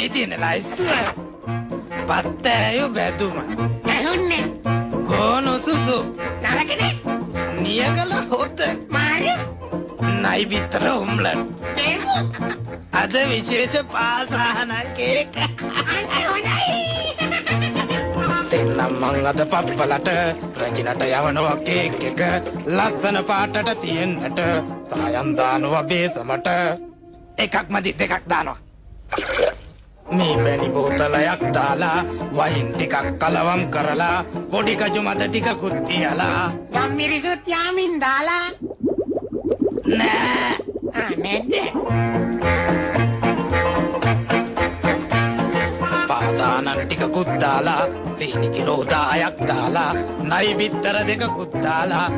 මේ තියෙන ලයිස්තුව පත්තෑයු බැදුම ඇහුන්නේ ගෝනු සුසු නරකනේ නියගල හොත මාරි නයි විතර උම්ලන් බේමු අද විශේෂ පාසාහන කේක අනේ හොඳයි දෙන්නම් මං අද පප්පලට රජිනට යවනවා කේක් එක ලස්සන පාටට තියෙන්නට සායම් දානවා බේසමට එකක් මදි දෙකක් දානවා මේ පැණි බෝතලයක් දාලා වයින් ටිකක් කලවම් කරලා පොඩි කජු මත ටිකකුත් තියලා යම් මිරිසුත් යාමින් දාලා නෑ නැද්ද පාසානන් ටිකකුත් දාලා සීනි කිලෝ 10ක් දාලා නයි බිත්තර දෙකකුත් දාලා